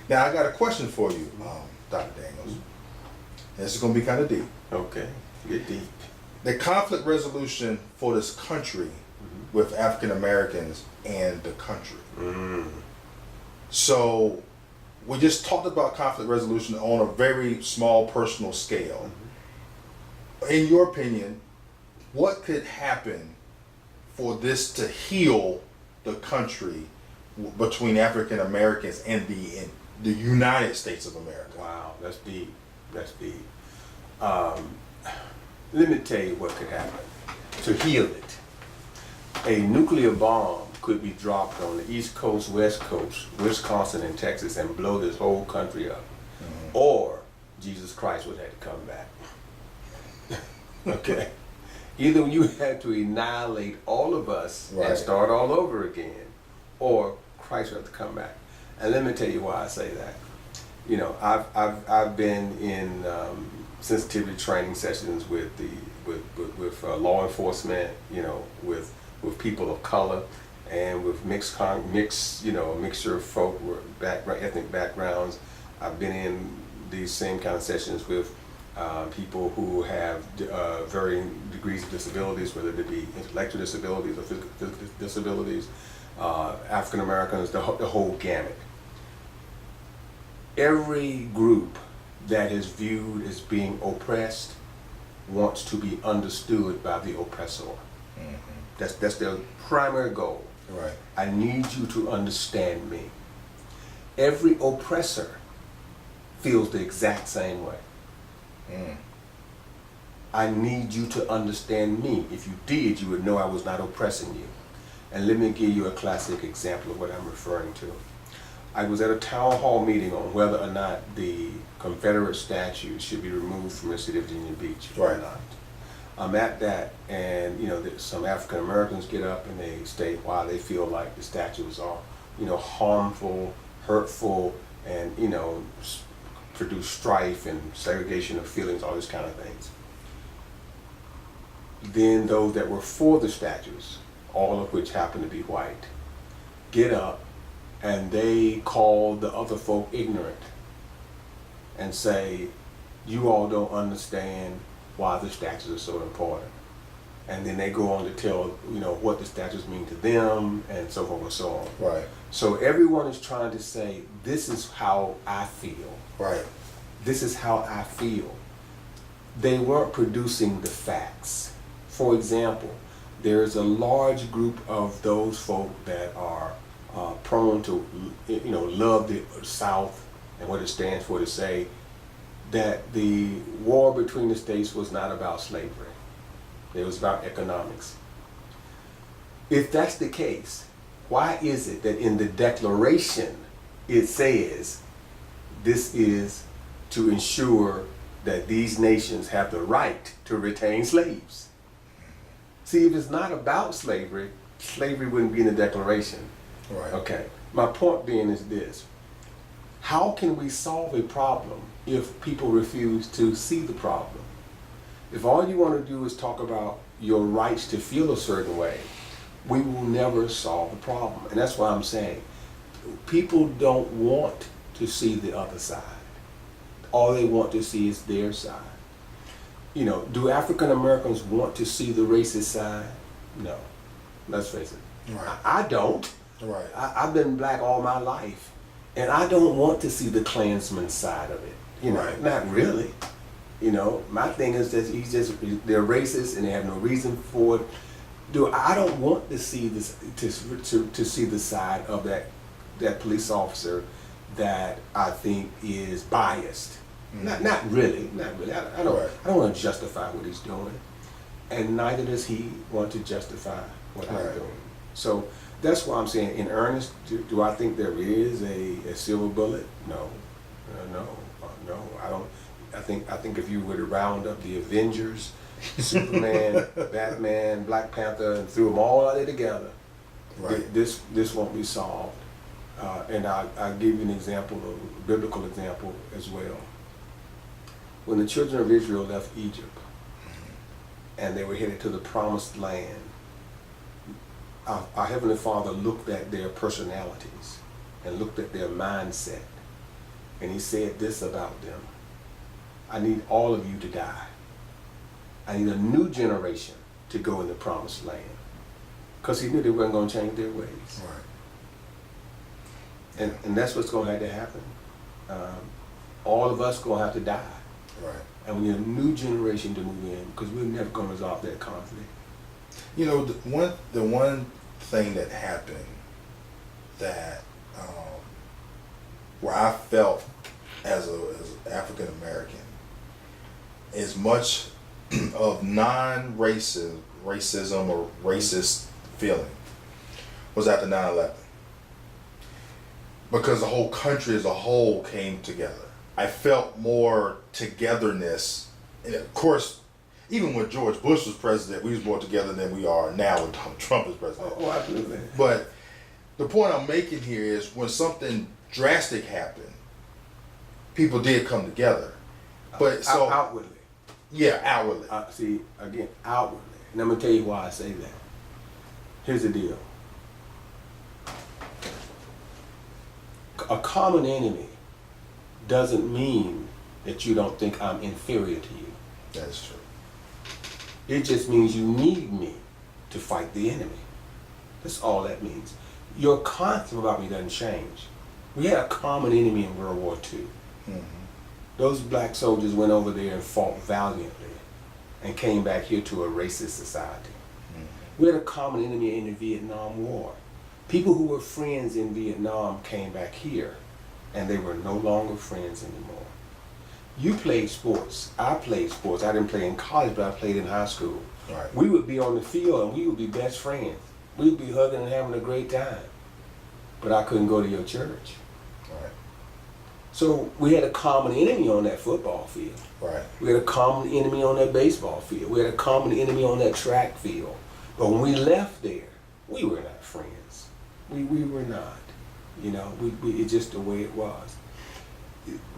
Now I got a question for you, Dr. Daniels. This is going to be kind of deep. Okay, get deep. The conflict resolution for this country with African Americans and the country. So we just talked about conflict resolution on a very small personal scale. In your opinion, what could happen for this to heal the country between African Americans and the United States of America? Wow, that's deep. That's deep. Let me tell you what could happen to heal it. A nuclear bomb could be dropped on the East Coast, West Coast, Wisconsin and Texas and blow this whole country up. Or Jesus Christ would have to come back. Okay? Either you had to annihilate all of us and start all over again, or Christ would have to come back. And let me tell you why I say that. You know, I've been in sensitivity training sessions with law enforcement, you know, with people of color, and with mixed, you know, a mixture of folk with ethnic backgrounds. I've been in these same kind of sessions with people who have varying degrees of disabilities, whether it be intellectual disabilities or physical disabilities, African Americans, the whole gamut. Every group that is viewed as being oppressed wants to be understood by the oppressor. That's their primary goal. Right. I need you to understand me. Every oppressor feels the exact same way. I need you to understand me. If you did, you would know I was not oppressing you. And let me give you a classic example of what I'm referring to. I was at a town hall meeting on whether or not the Confederate statues should be removed from the city of Virginia Beach or not. I'm at that, and you know, some African Americans get up and they state why they feel like the statues are, you know, harmful, hurtful, and you know, produce strife and segregation of feelings, all these kind of things. Then those that were for the statues, all of which happen to be white, get up and they call the other folk ignorant and say, you all don't understand why the statues are so important. And then they go on to tell, you know, what the statues mean to them and so forth and so on. Right. So everyone is trying to say, this is how I feel. Right. This is how I feel. They weren't producing the facts. For example, there's a large group of those folk that are prone to, you know, love the South and what it stands for, to say that the war between the states was not about slavery. It was about economics. If that's the case, why is it that in the Declaration it says this is to ensure that these nations have the right to retain slaves? See, if it's not about slavery, slavery wouldn't be in the Declaration. Right. Okay. My point being is this. How can we solve a problem if people refuse to see the problem? If all you want to do is talk about your rights to feel a certain way, we will never solve the problem. And that's why I'm saying people don't want to see the other side. All they want to see is their side. You know, do African Americans want to see the racist side? No. Let's face it. Right. I don't. Right. I've been black all my life, and I don't want to see the Klansman side of it. You know, Right. not really. You know, my thing is that they're racist and they have no reason for it. I don't want to see this to see the side of that police officer that I think is biased. Not really. I don't want to justify what he's doing, and neither does he want to justify what I'm doing. So that's why I'm saying, in earnest, do I think there is a silver bullet? No, no, I don't. I think if you were to round up the Avengers, Superman, Batman, Black Panther, and threw them all out there together, this won't be solved. And I'll give you an example, a biblical example as well. When the children of Israel left Egypt and they were headed to the promised land, our Heavenly Father looked at their personalities and looked at their mindset and he said this about them: I need all of you to die. I need a new generation to go in the promised land. Because he knew they weren't going to change their ways. Right. And that's what's going to have to happen. All of us going to have to die. Right. And we need a new generation to move in, because we're never going to resolve that conflict. You know, the one thing that happened that where I felt as an African American, as much of non-racism or racist feeling was after 9/11, because the whole country as a whole came together. I felt more togetherness, and of course, even when George Bush was president, we was more together than we are now when Donald Trump is president. Oh, absolutely. But the point I'm making here is when something drastic happened, people did come together. But so outwardly. Yeah, outwardly. See, again, outwardly. And I'm going to tell you why I say that. Here's the deal. A common enemy doesn't mean that you don't think I'm inferior to you. That's true. It just means you need me to fight the enemy. That's all that means. Your concept about me doesn't change. We had a common enemy in World War II. Mm-hmm. Those black soldiers went over there and fought valiantly and came back here to a racist society. Mm-hmm. We had a common enemy in the Vietnam War. People who were friends in Vietnam came back here and they were no longer friends anymore. You played sports. I played sports. I didn't play in college, but I played in high school. Right. We would be on the field and we would be best friends. We would be hugging and having a great time. But I couldn't go to your church. Right. So we had a common enemy on that football field. Right. We had a common enemy on that baseball field. We had a common enemy on that track field. But when we left there, we were not friends. We were not. You know, it's just the way it was.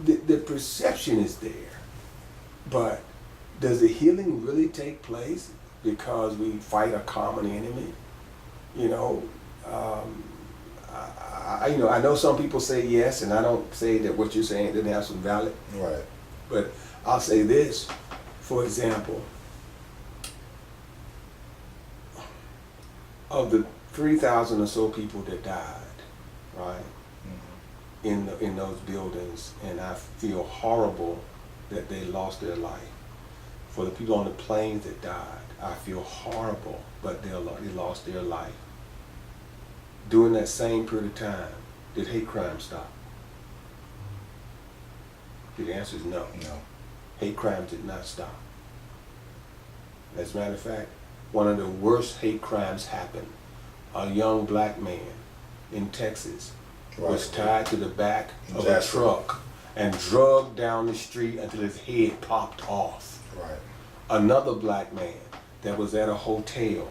The perception is there, but does the healing really take place because we fight a common enemy? You know, I know some people say yes, and I don't say that what you're saying didn't have some valid. Right. But I'll say this, for example, of the 3,000 or so people that died, right, in those buildings, and I feel horrible that they lost their life. For the people on the planes that died, I feel horrible, but they lost their life. During that same period of time, did hate crime stop? The answer is no. No. Hate crimes did not stop. As a matter of fact, one of the worst hate crimes happened. A young black man in Texas was tied to the back of a truck and drugged down the street until his head popped off. Right. Another black man that was at a hotel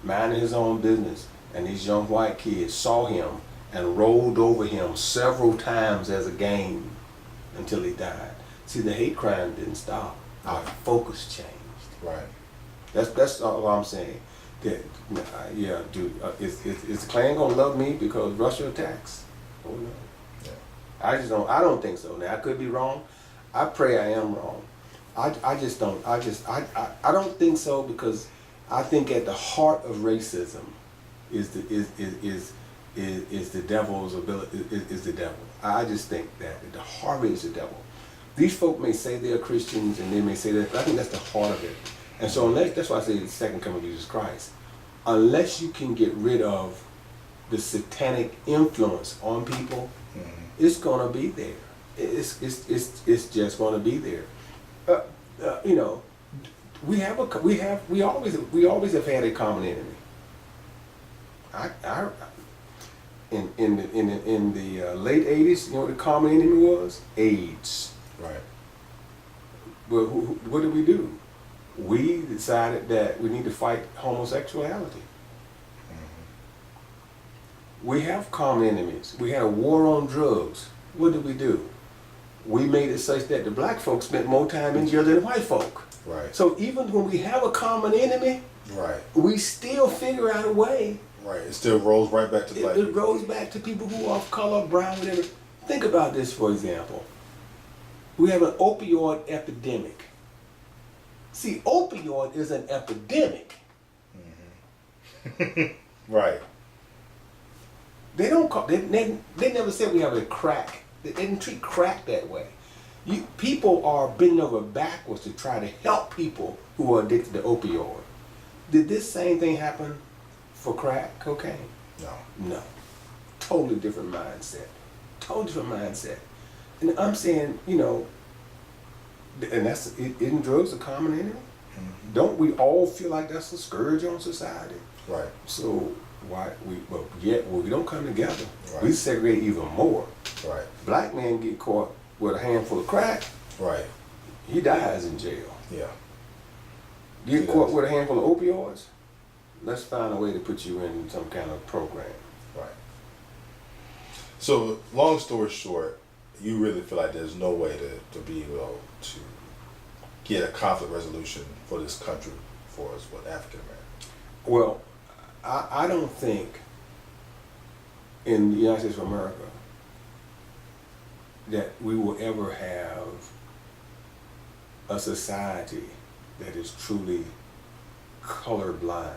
minding his own business, and these young white kids saw him and rolled over him several times as a game until he died. See, the hate crime didn't stop. Our focus changed. Right. That's all I'm saying. That yeah, dude, is the Klan gonna love me because Russia attacks? Oh no. Yeah. I don't think so. Now I could be wrong. I pray I am wrong. I don't think so, because I think at the heart of racism is the devil's ability, is the devil. I just think that at the heart of it is the devil. These folk may say they're Christians and they may say that, but I think that's the heart of it. And so that's why I say the second coming of Jesus Christ. Unless you can get rid of the satanic influence on people, it's gonna be there. It's just gonna be there. You know, we always have had a common enemy. In the late '80s, you know what the common enemy was? AIDS. Right. But what did we do? We decided that we need to fight homosexuality. We have common enemies. We had a war on drugs. What did we do? We made it such that the black folks spent more time in jail than the white folk. Right. So even when we have a common enemy, Right. we still figure out a way. Right. It still rolls right back to black It people. goes back to people who are of color, brown, whatever. Think about this, for example. We have an opioid epidemic. See, opioid is an epidemic. Right. They don't call, they never said we have a crack. They didn't treat crack that way. People are bending over backwards to try to help people who are addicted to opioid. Did this same thing happen for crack cocaine? No. No. Totally different mindset. Totally different mindset. And I'm saying, you know, and that's, isn't drugs a common enemy? Mm-hmm. Don't we all feel like that's a scourge on society? Right. So why we don't come together. Right. We segregate even more. Right. Black man get caught with a handful of crack, Right. he dies in jail. Yeah. Get He caught does. with a handful of opioids, let's find a way to put you in some kind of program. Right. So, long story short, you really feel like there's no way to be able to get a conflict resolution for this country for us with African Americans. Well, I don't think in the United States of America that we will ever have a society that is truly colorblind,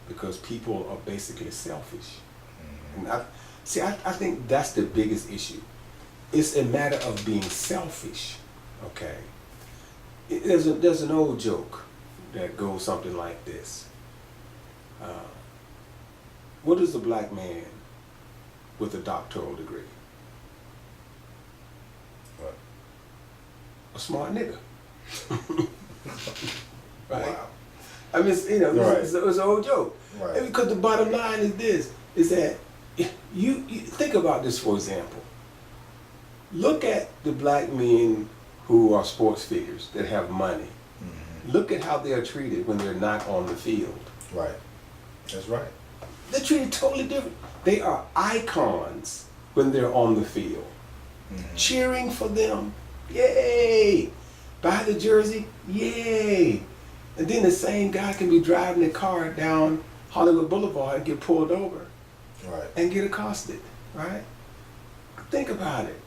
because people are basically selfish. And I think that's the biggest issue. It's a matter of being selfish, okay? There's an old joke that goes something like this. What is a black man with a doctoral degree? Right. A smart nigga. Right? Wow. I mean, it's, you know, Right. it's an old joke. Right. And because the bottom line is this, is that you think about this, for example. Look at the black men who are sports figures that have money. Mm-hmm. Look at how they are treated when they're not on the field. Right. That's right. They're treated totally different. They are icons when they're on the field. Mm-hmm. Cheering for them, yay! Buy the jersey, yay! And then the same guy can be driving the car down Hollywood Boulevard and get pulled over Right. and get accosted, right? Think about it.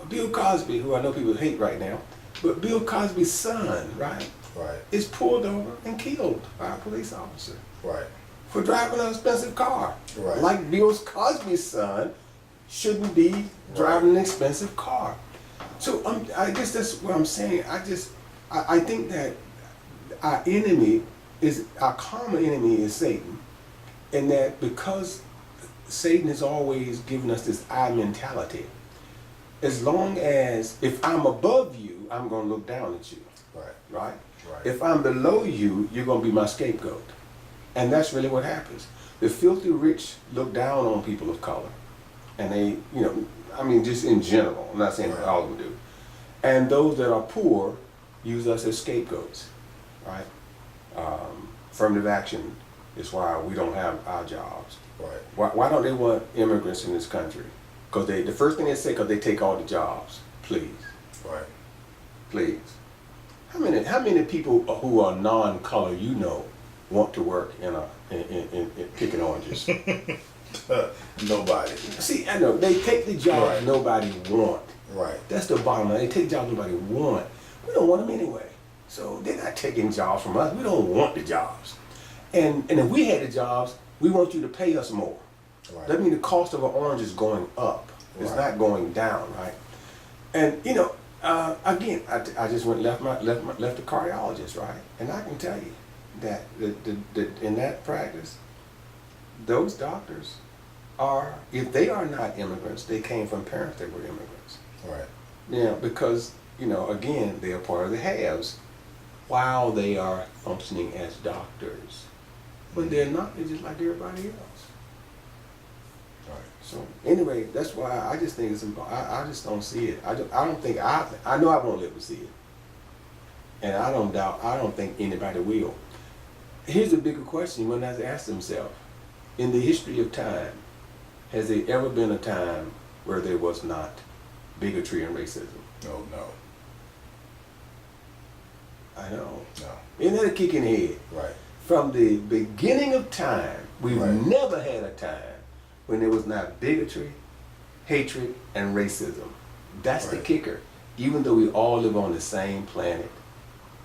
Bill Cosby, who I know people hate right now, but Bill Cosby's son, right, Right. is pulled over and killed by a police officer Right. for driving an expensive car. Right. Like Bill Cosby's son shouldn't be driving an expensive car. So I guess that's what I'm saying. I think that our common enemy is Satan, and that because Satan has always given us this I mentality, as long as if I'm above you, I'm going to look down at you, Right. right? Right. If I'm below you, you're going to be my scapegoat. And that's really what happens. The filthy rich look down on people of color. And they, you know, I mean, just in general, I'm not saying that all of them do. And those that are poor use us as scapegoats, right? Affirmative action is why we don't have our jobs. Right. Why don't they want immigrants in this country? Because the first thing they say, because they take all the jobs. Please, Right. please. How many people who are non-color you know want to work in picking oranges? Nobody. See, I know they take the jobs Right. nobody want. Right. That's the bottom line. They take jobs nobody want. We don't want them anyway. So they're not taking jobs from us. We don't want the jobs. And if we had the jobs, we want you to pay us more. Right. That means the cost of an orange is going up. It's Right. not going down, right? And you know, again, I just went left the cardiologist, right? And I can tell you that in that practice, those doctors are, if they are not immigrants, they came from parents that were immigrants. Right. Yeah, because, you know, again, they are part of the haves while they are functioning as doctors. But they're not, they're just like everybody else. Right. So anyway, that's why I just think it's I just don't see it. I don't think I know I won't live to see it. And I don't think anybody will. Here's a bigger question one has to ask themselves. In the history of time, has there ever been a time where there was not bigotry and racism? No. No. I know. No. Isn't that a kick in the head? Right. From the beginning of time, we've Right. never had a time when there was not bigotry hatred, and racism. That's the Right. kicker. Even though we all live on the same planet,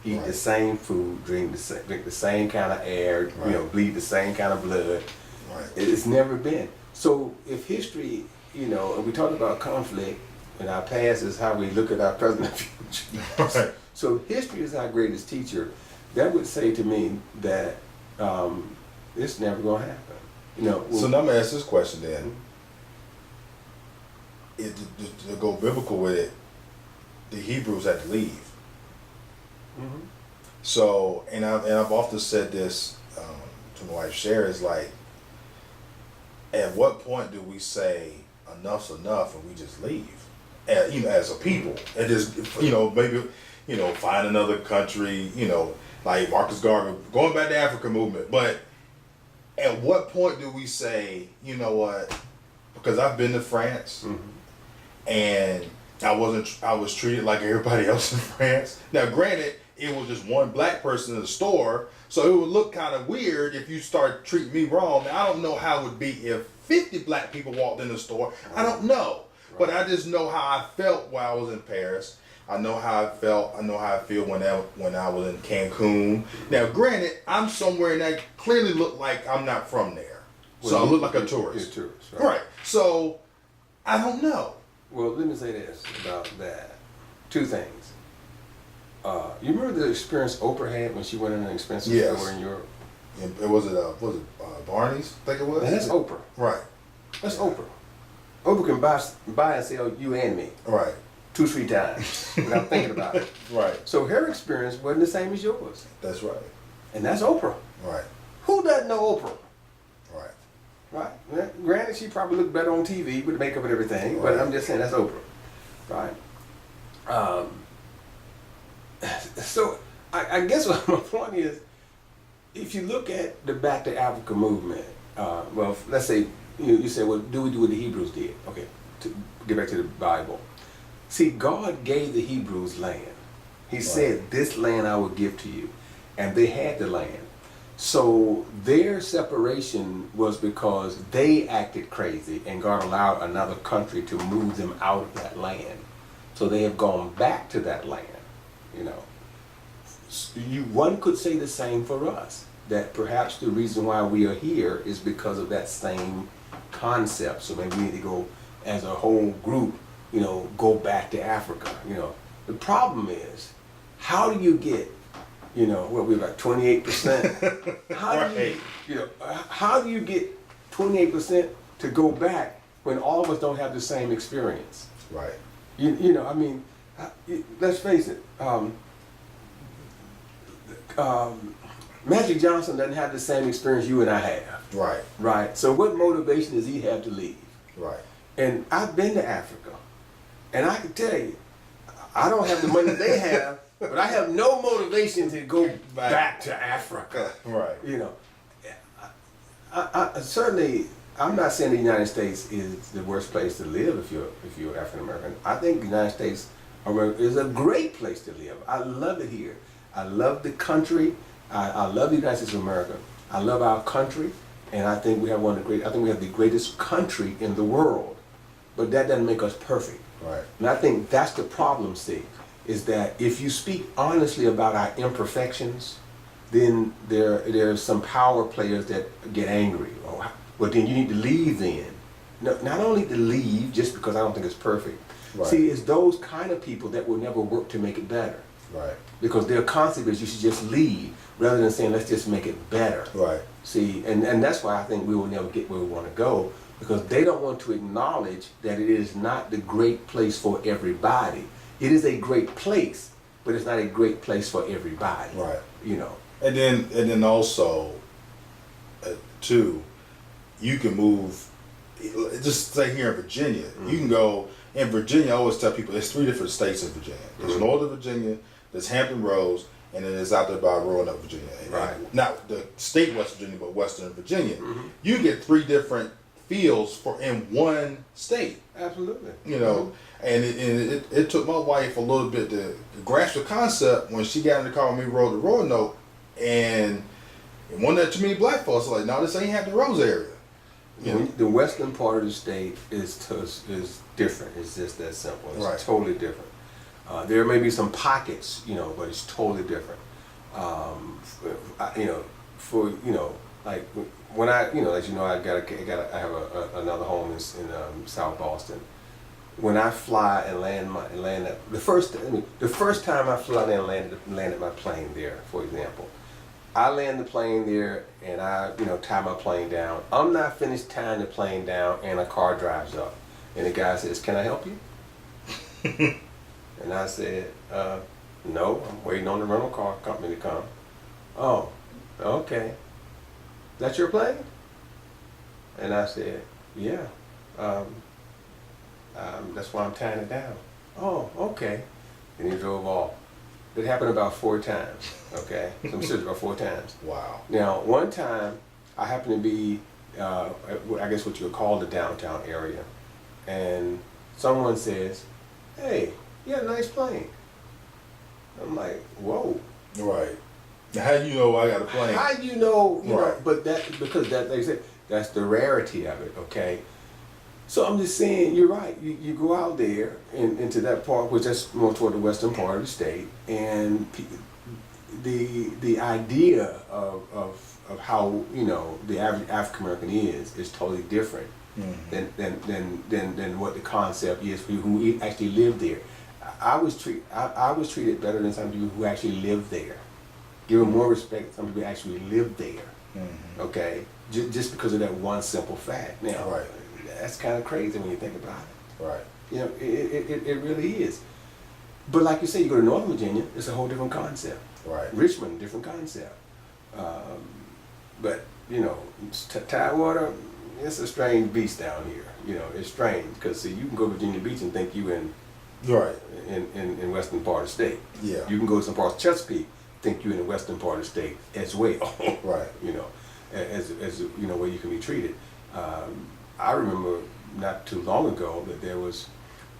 eat the Right. same food, drink the same kind of air, Right. bleed the same kind of blood, Right. it's never been. So if history, and we talked about conflict, and our past is how we look at our present and future. Right. So history is our greatest teacher. That would say to me that it's never gonna happen. So now I'm gonna ask this question then. To go biblical with it, the Hebrews had to leave. Mhm. So, and I've often said this to my wife, Sherry, is like, at what point do we say enough's enough and we just leave? And, as a people, and just, maybe, find another country, like Marcus Garvey, going back to the African movement. But at what point do we say, you know what? Because I've been to France, and I was treated like everybody else in France. Now, granted, it was just one black person in the store, so it would look kind of weird if you start treating me wrong. Now, I don't know how it would be if 50 black people walked in the store. I don't know. But I just know how I felt while I was in Paris. I know how I felt. I know how I feel when I was in Cancun. Now, granted, I'm somewhere that clearly look like I'm not from there. So I look like a tourist. You're a tourist, Right. So, I don't know. Well, let me say this about that. Two things. You remember the experience Oprah had when she went in an expensive Yes. store in Europe? And it was Barney's, I think it was? Now, that's Oprah. Right. That's Oprah. Oprah can buy and sell you and me Right. 2-3 times without thinking about it. Right. So her experience wasn't the same as yours. That's right. And that's Oprah. Right. Who doesn't know Oprah? Right. Right? Now, granted, she probably looked better on TV with the makeup and everything, but Right. I'm just saying that's Oprah. Right? So I guess what my point is, if you look at the Back to Africa movement, well, let's say, you say, well, do we do what the Hebrews did? Okay, to get back to the Bible. See, God gave the Hebrews land. He said, this land I will give to you. And they had the land. So their separation was because they acted crazy and God allowed another country to move them out of that land. So they have gone back to that land, One could say the same for us, that perhaps the reason why we are here is because of that same concept. So maybe we need to go as a whole group, go back to Africa, The problem is, how do you get, we're about 28%. How do you get 28% to go back when all of us don't have the same experience? Right. Let's face it, Magic Johnson doesn't have the same experience you and I have. Right. Right. So what motivation does he have to leave? Right. And I've been to Africa, and I can tell you, I don't have the money they have, but I have no motivation to go back to Africa. Right. I certainly, I'm not saying the United States is the worst place to live if you're African American. I think the United States is a great place to live. I love it here. I love the country. I love the United States of America. I love our country, and I think we have the greatest country in the world. But that doesn't make us perfect. Right. And I think that's the problem, Steve, is that if you speak honestly about our imperfections, then there are some power players that get angry. Oh, well, then you need to leave then. No, not only to leave just because I don't think it's perfect. Right. See, it's those kind of people that will never work to make it better. Right. Because their concept is you should just leave rather than saying let's just make it better. Right. See, and that's why I think we will never get where we want to go, because they don't want to acknowledge that it is not the great place for everybody. It is a great place, but it's not a great place for everybody. Right. And then also, too, you can move. Just say here in Virginia, you can go in Virginia. I always tell people there's 3 different states in Virginia. There's Northern Virginia, there's Hampton Roads, and then it's out there by Roanoke, Virginia. Right. Not the state West Virginia, but Western Virginia. You get 3 different feels in one state. Absolutely. And it took my wife a little bit to grasp the concept when she got in the car with me, rode to Roanoke, and it wasn't that too many black folks like, no, this ain't Hampton Roads area. The western part of the state is different. It's just that simple. It's Right. totally different. There may be some pockets, but it's totally different. Like when I, as you know, I have another home in South Boston. When I fly and land at the first time I flew out there and landed my plane there, for example. I land the plane there and I, tie my plane down. I'm not finished tying the plane down and a car drives up. And the guy says, "Can I help you?" And I said, "No, I'm waiting on the rental car company to come." "Oh, okay. That's your plane?" And I said, "Yeah. That's why I'm tying it down." "Oh, okay." And he drove off. It happened about 4 times, okay? So I'm serious, about 4 times. Wow. Now, one time, I happened to be, I guess what you would call the downtown area, and someone says, "Hey, you got a nice plane." I'm like, "Whoa." Right. Now, how do you know I got a plane? How do you know, Right. but because like I said, that's the rarity of it, okay? So I'm just saying, you're right. You go out there into that part, which that's more toward the western part of the state, and the idea of how the average African American is totally different than what the concept is for you who actually live there. I was treated better than some people who actually live there. Given more respect, some people actually live there. Okay, just because of that one simple fact. Now, Right. That's kind of crazy when you think about it. Right. It really is. But like you say, you go to Northern Virginia, it's a whole different concept. Right. Richmond, different concept. But Tidewater, it's a strange beast down here. It's strange because you can go to Virginia Beach and think you Right. in western part of the state. Yeah. You can go to some parts of Chesapeake, think you're in the western part of the state as well. Right. As where you can be treated. I remember not too long ago that there was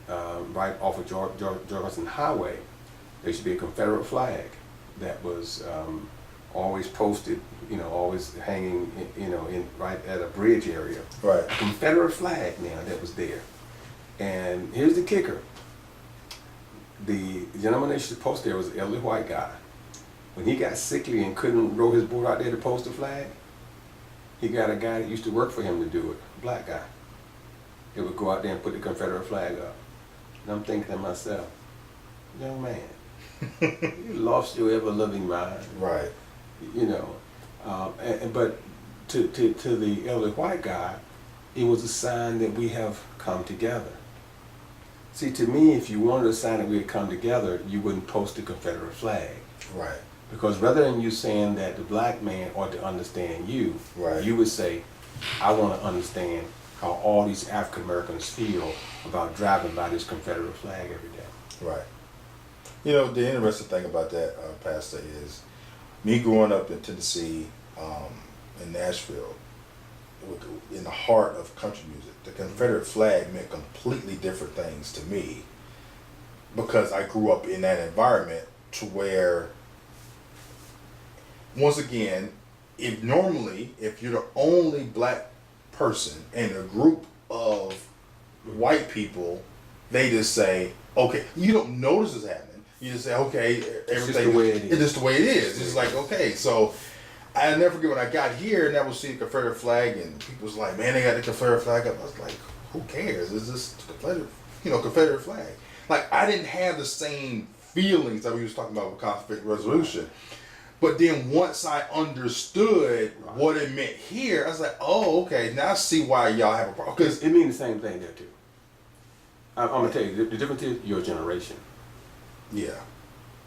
right off of Jefferson Highway, there should be a Confederate flag that was always posted, always hanging, in right at a bridge area. Right. A Confederate flag now that was there. And here's the kicker. The gentleman that should post there was an elderly white guy. When he got sickly and couldn't row his boat out there to post the flag, he got a guy that used to work for him to do it, a black guy. He would go out there and put the Confederate flag up. And I'm thinking to myself, young man, you lost your ever-loving mind. Right. But to the elderly white guy, it was a sign that we have come together. See, to me, if you wanted a sign that we had come together, you wouldn't post the Confederate flag. Right. Because rather than you saying that the black man ought to understand you, Right. you would say, I want to understand how all these African Americans feel about driving by this Confederate flag every day. Right. The interesting thing about that, Pastor, is me growing up in Tennessee, in Nashville, in the heart of country music, the Confederate flag meant completely different things to me because I grew up in that environment to where, once again, if you're the only black person in a group of white people, they just say, okay, you don't notice it's happening. You just say, okay, everything just the way it is. It's just the way it is. It's like, okay, so I never forget when I got here and I would see the Confederate flag and people was like, man, they got the Confederate flag up. I was like, who cares? It's just Confederate flag. Like, I didn't have the same feelings that we was talking about with conflict resolution. But then once I understood what it meant here, I was like, oh, okay, now I see why y'all have a problem. Because It means the same thing there too. I'm gonna tell you, the difference is your generation. yeah,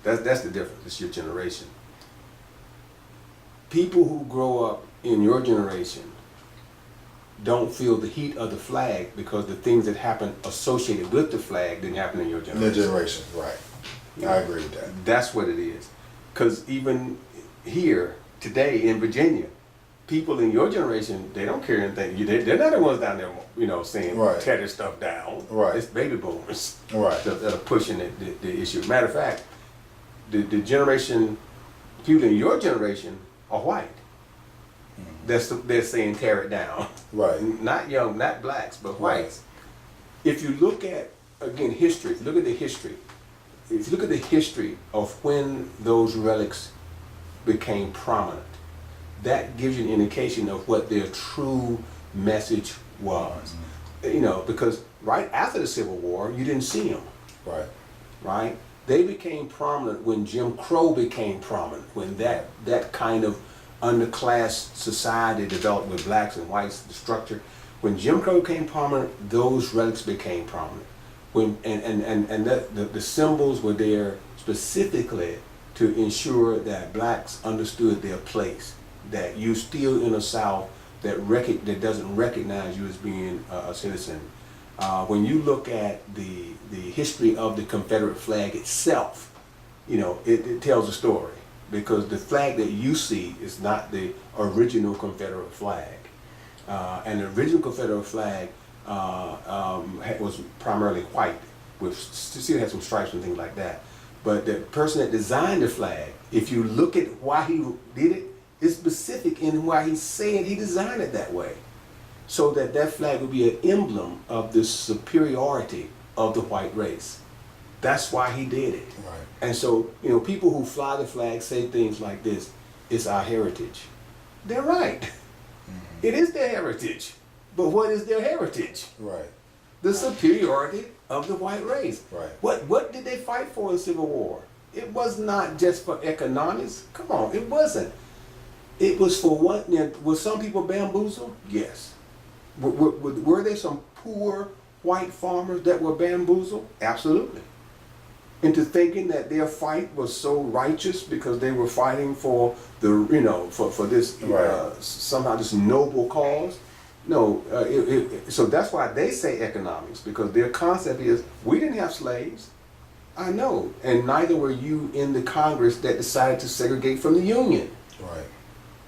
That's the difference. It's your generation. People who grow up in your generation don't feel the heat of the flag because the things that happen associated with the flag didn't happen in your in generation. their generation, right. I agree with that. That's what it is. Because even here, today in Virginia, people in your generation, they don't care anything. They're not the ones down there, saying Right. tear this stuff down. Right. It's baby boomers Right. that are pushing the issue. Matter of fact, the generation, people in your generation are white. they're saying tear it down. Right. Not young, not blacks, but Right. whites. If you look at, again, history, if you look at the history, if you look at the history of when those relics became prominent, that gives you an indication of what their true message was. You know, because right after the Civil War, you didn't see them, Right. right? They became prominent when Jim Crow became prominent, when that kind of underclass society developed with blacks and whites, the structure. When Jim Crow became prominent, those relics became prominent. When the symbols were there specifically to ensure that blacks understood their place, that you still in a South that doesn't recognize you as being a citizen. When you look at the history of the Confederate flag itself, you know, it tells a story, because the flag that you see is not the original Confederate flag. And the original Confederate flag was primarily white, with still had some stripes and things like that. But the person that designed the flag, if you look at why he did it, it's specific in why he said he designed it that way, so that that flag would be an emblem of the superiority of the white race. That's why he did it. Right. And so, you know, people who fly the flag say things like this: "It's our heritage." They're right. It is their heritage. But what is their heritage? Right. The superiority of the white race. Right. What did they fight for in the Civil War? It was not just for economics. Come on, it wasn't. It was for what? You know, were some people bamboozled? Yes. Were there some poor white farmers that were bamboozled? Absolutely. Into thinking that their fight was so righteous because they were fighting for the, you know, for this Right. somehow this noble cause. No, so that's why they say economics, because their concept is, we didn't have slaves. I know, and neither were you in the Congress that decided to segregate from the Union. Right.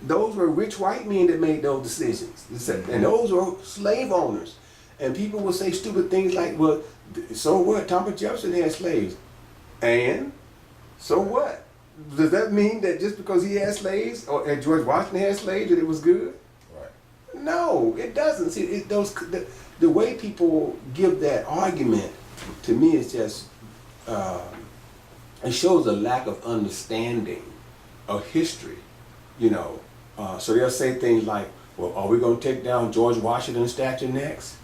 Those were rich white men that made those decisions, and those were slave owners. And people will say stupid things like, "Well, so what? Thomas Jefferson had slaves, and so what? Does that mean that just because he had slaves, or George Washington had slaves, that it was good?" No, it doesn't. See, the way people give that argument, to me, is just it shows a lack of understanding of history. You know, so they'll say things like, "Well, are we going to take down George Washington's statue next?"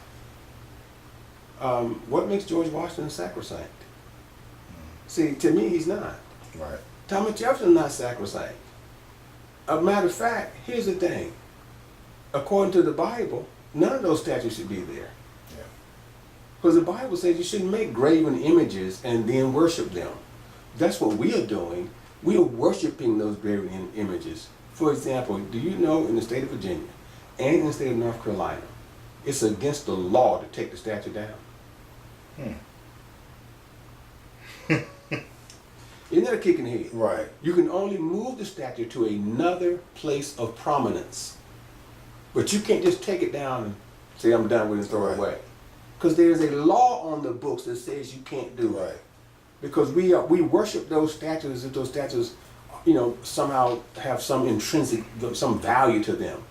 What makes George Washington sacrosanct? See, to me, he's not. Right. Thomas Jefferson's not sacrosanct. A matter of fact, here's the thing. According to the Bible, none of those statues should be there. Yeah. Because the Bible says you shouldn't make graven images and then worship them. That's what we are doing. We are worshiping those graven images. For example, do you know in the state of Virginia and in the state of North Carolina, it's against the law to take the statue down? Isn't that a kick in the head? Right. You can only move the statue to another place of prominence. But you can't just take it down and say, "I'm done with it," and throw it away. Because there's a law on the books that says you can't do it. Right. Because we worship those statues as if those statues, you know, somehow have some intrinsic, some value to them.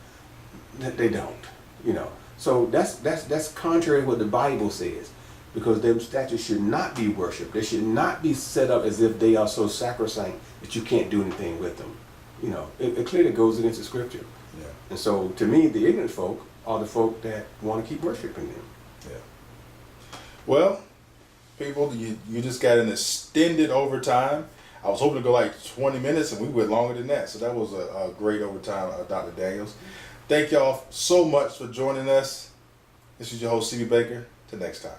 They don't, you know. So that's contrary to what the Bible says. Because them statues should not be worshipped. They should not be set up as if they are so sacrosanct that you can't do anything with them. You know, it clearly goes against the scripture. Yeah. And so, to me, the ignorant folk are the folk that want to keep worshiping them. Yeah. Well, people, you just got an extended overtime. I was hoping to go like 20 minutes, and we went longer than that. So that was a great overtime, Dr. Daniels. Thank y'all so much for joining us. This is your host, C.B. Baker. Till next time.